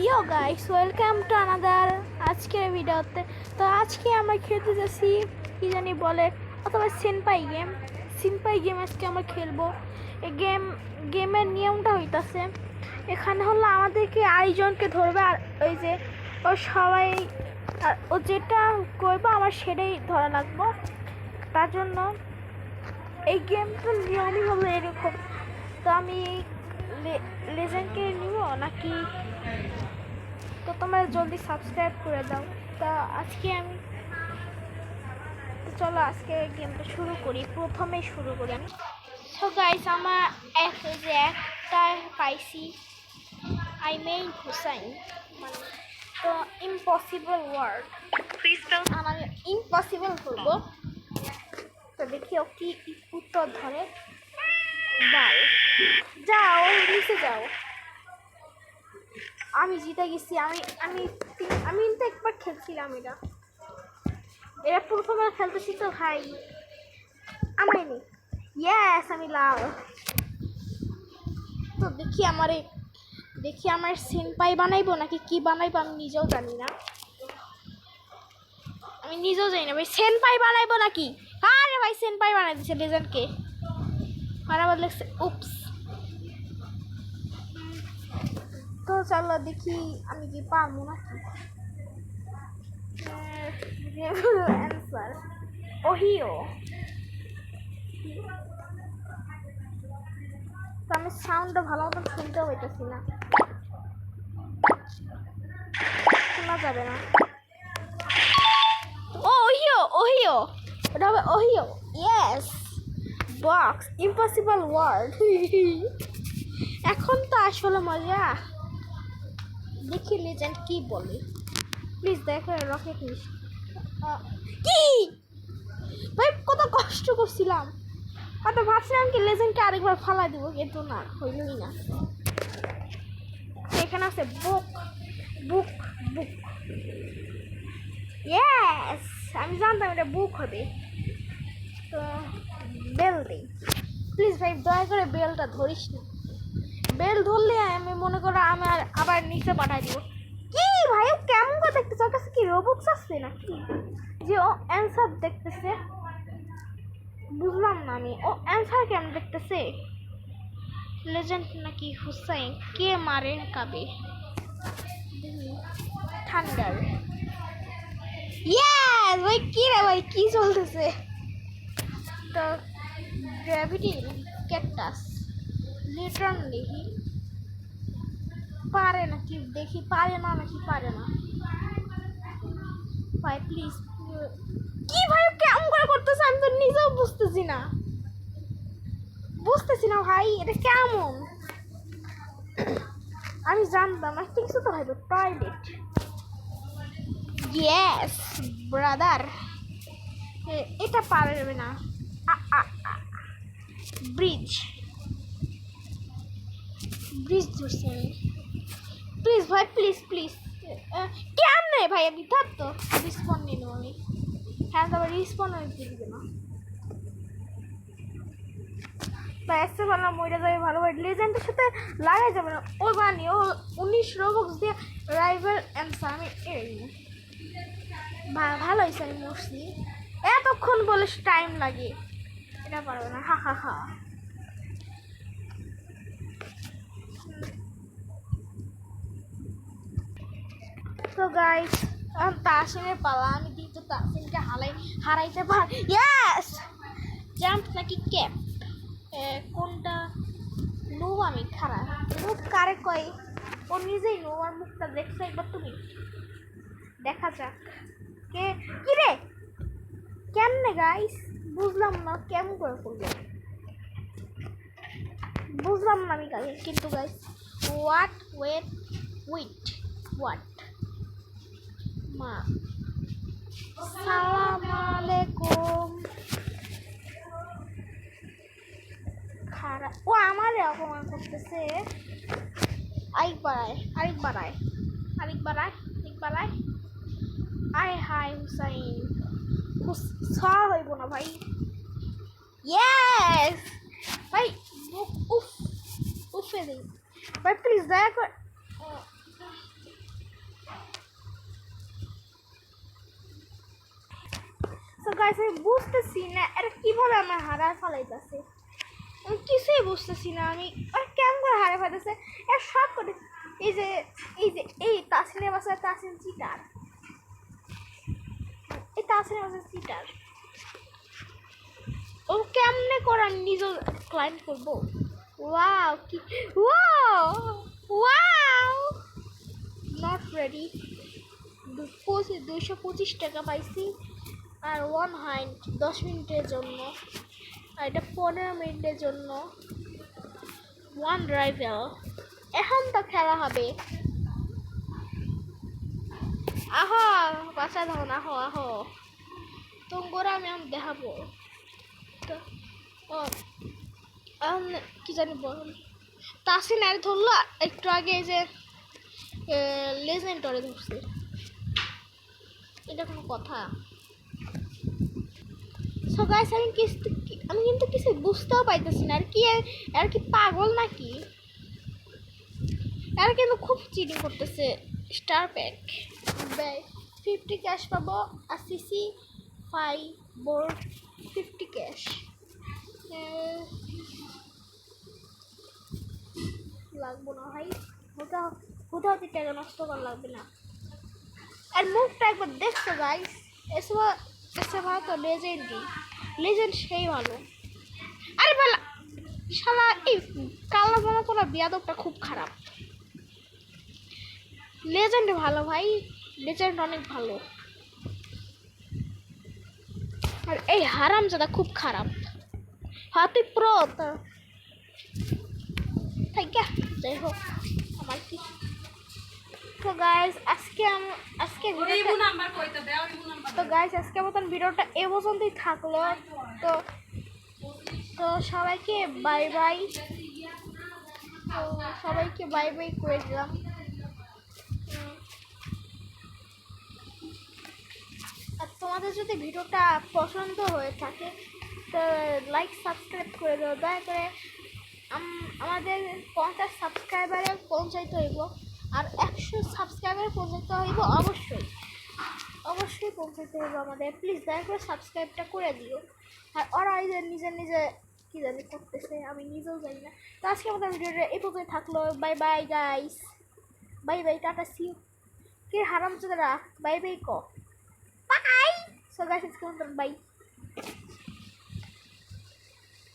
Yo guys, welcome to another আজকের ভিডিওতে। তো আজকে আমরা খেলতে যাচ্ছি কি জানি বলে, অথবা সিনপাই গেম আজকে আমরা খেলবো। এই গেমের নিয়মটা হইতাছে, এখানে হলো আমাদেরকে আরেকজনকে ধরবে, আর ওই যে ও সবাই ও যেটা করবো আমার সেটাই ধরা লাগবো। তার জন্য এই গেমটার নিয়মই হলো এরকম। তো আমি লেজেন্ডকে নিব নাকি? তো তোমরা জলদি সাবস্ক্রাইব করে দাও। তা আজকে আমি চলো আজকে গেমটা শুরু করি, প্রথমেই শুরু করি আমি। সো গাইস, আমার একটা পাইছি, আই মেইন হুসাইন, মানে তো ইম্পসিবল ওয়ার্ড, আমার ইম্পসিবল করবো। তো দেখি ও কি উত্তর ধরে। বাল, যাও নিচে যাও। আমি জিতে গেছি। আমি আমি আমি তো একবার খেলছিলাম। এরা প্রথমবার খেলতেছি তো ভাই, আমায় নেই। ইয়েস, আমি লাল। তো দেখি আমার সিনপাই বানাইবো নাকি কি বানাইবো, আমি নিজেও জানি না। ভাই সেনপাই বানাইবো নাকি। আরে ভাই, সেনপাই বানাই দিচ্ছে লেজেন্ডকে। আর আবার লেগছে উপস। তো চলো দেখি আমি কি পারবো নাকি। Answer Ohio. তো আমি সাউন্ডটা ভালো মতন শুনতেও পাইতেছি না, শোনা যাবে না। ওহিও এটা হবে Ohio. Yes, box impossible word. এখন তো আসলে মজা। দেখি লেজেন্ড কি বলে। প্লিজ দেখো রকেট মিস কি ভাই, কত কষ্ট করছিলাম। আর ভাবছিলাম কি লেজেন্ডকে আরেকবার ফালাই দেবো, কিন্তু না, হইলই না। এখানে আছে বুক বুক বুক। ইয়েস, আমি জানতাম এটা বুক হবে। তো বেল দিই। প্লিজ ভাই দয়া করে বেলটা ধরিস না। বেল ধরলে আমি মনে করো আমি আবার নিচে পাঠাই দিব। কি ভাই, ও কেমন করে দেখতেছে? ওর কাছে কি রোবক্স আসছে নাকি যে ও অ্যান্সার দেখতেছে? বুঝলাম না আমি, ও অ্যান্সার কেমন দেখতেছে? লেজেন্ড নাকি হুসাইন, কে মারে কাবে? থান্ডার। ইয়েস ভাই, কি রে ভাই, কি চলতেছে? তো গ্র্যাভিটি ক্যাকটাস লিটন দেখি পারে নাকি, দেখি পারে না নাকি পারে না। ভাই প্লিজ, কি ভাই কেমন করে করতেছে? আমি তো নিজেও বুঝতেছি না ভাই, এটা কেমন? আমি জানতাম একটা কিছু তো হবে, টয়লেট। ইয়েস ব্রাদার, এটা পারবে না। ব্রিজ ধরছি আমি। প্লিজ ভাই, প্লিজ কেমনে ভাই? আমি থাক তো রিসপন্ড নিয়ে নেবো আমি। হ্যাঁ, তবে রিসপন্ড আমি দিবে না। তাই আসতে পারলাম, ওইটা যাবে ভালো ভাই, লেজেন্ডের সাথে লাগাই যাবে না। ও বানি ও 19 রোবক্স দিয়ে রাইভাল অ্যান্সার। আমি এই ভালো হয়েছে, আমি মরছি। এতক্ষণ বলে টাইম লাগে, এটা পারবে না। হা হা হা। তো গাইস, তাসিনের পালা। আমি কিন্তু তাসিনকে হারাইতে পার। ইয়েস, জাম্প নাকি ক্যাপ, কোনটা? নুব আমি খারাপ। নুব কারে কয়? ও নিজেই নুব। আর মুখটা দেখছো একবার তুমি? দেখা যাক কে কি রে। কেমনে গাইস? বুঝলাম না কেমন করে করবে, বুঝলাম না আমি গাইস। কিন্তু গাইস, হোয়াট মা সালাম আলাইকুম। খারাপ, ও আমারে অপমান করতেছে। আরেকবার আয়। আয় হাই হুসাইন, হইব না ভাই। ইয়েস ভাই, উফে দিই ভাই, প্লিজ দয়া করে। সো গাইস আমি বুঝতেছি না এটা কিভাবে আমার হারায় ফেলাইতেছে, আমি কিছুই বুঝতেছি না আমি আর কেমন করে হারায় ফেলাইতেছে। এর সব করে এই যে এই তাসিনের বাসায় তাসিন চিটার, এই তাসিনের বাসায় চিটার, ও কেমনে করে আমি নিজেও ক্লাইম্ব করবো। ওয়াও কি ওয়াও ওয়াও নট রেডি। 225 টাকা পাইছি আর 1 হাইন্ড 10 মিনিটের জন্য, আর এটা 15 মিনিটের জন্য 1 ড্রাইভার। এখন তো খেলা হবে। আহো বাচ্চা ধরুন, আহো আহো তোমরা আমি দেখাবো তো। ও কি জানি বল তাসিন আর ধরলো একটু আগে, এই যে লেজেন্ডরে ধরছে, এটা কোনো কথা? সো গাইস আমি কিন্তু কিছু বুঝতেও পাইতেছি না, আর কি পাগল নাকি? আর কিন্তু খুব চিটিং করতেছে। স্টার প্যাক 50 ক্যাশ পাবো, আর সিসি 5 বোর্ড 50 ক্যাশ। লাগবো না ভাই, কোথাও টাকা নষ্ট করা লাগবে না। আর মুখটা একবার দেখছো গাইস, এসে ভালো তো লেজেন্ড সেই ভালো। আরে বেলা শালা এই কালা জামা পরা বিয়াদবটা খুব খারাপ। লেজেন্ড ভালো ভাই, লেজেন্ড অনেক ভালো, আর এই হারামজাদা খুব খারাপ। হাতি প্রো যাই হোক আমার কি। তো গাইস আজকে আজকে মতন ভিডিওটা এ পর্যন্তই থাকলো। তো তো সবাইকে বাই বাই, তো সবাইকে বাই বাই করে দিলাম। আর তোমাদের যদি ভিডিওটা পছন্দ হয়ে থাকে তো লাইক সাবস্ক্রাইব করে দাও দয়া করে। আমাদের 50 সাবস্ক্রাইবারে পৌঁছাইতে হইব, আর 100 সাবস্ক্রাইবার পৌঁছাইতে হইব অবশ্যই পৌঁছাইতে হইব আমাদের। প্লিজ দয়া করে সাবস্ক্রাইবটা করে দিও। আর ওরা নিজে কি জানি করতেছে, আমি নিজেও জানি না। তো আজকে আমাদের ভিডিওটা এই পর্যন্ত থাকলো। Bye bye guys, bye bye, tata see you. কি হারামজাদারা বাই বাই ক বাই। সো গাইস আজকে মতন বাই।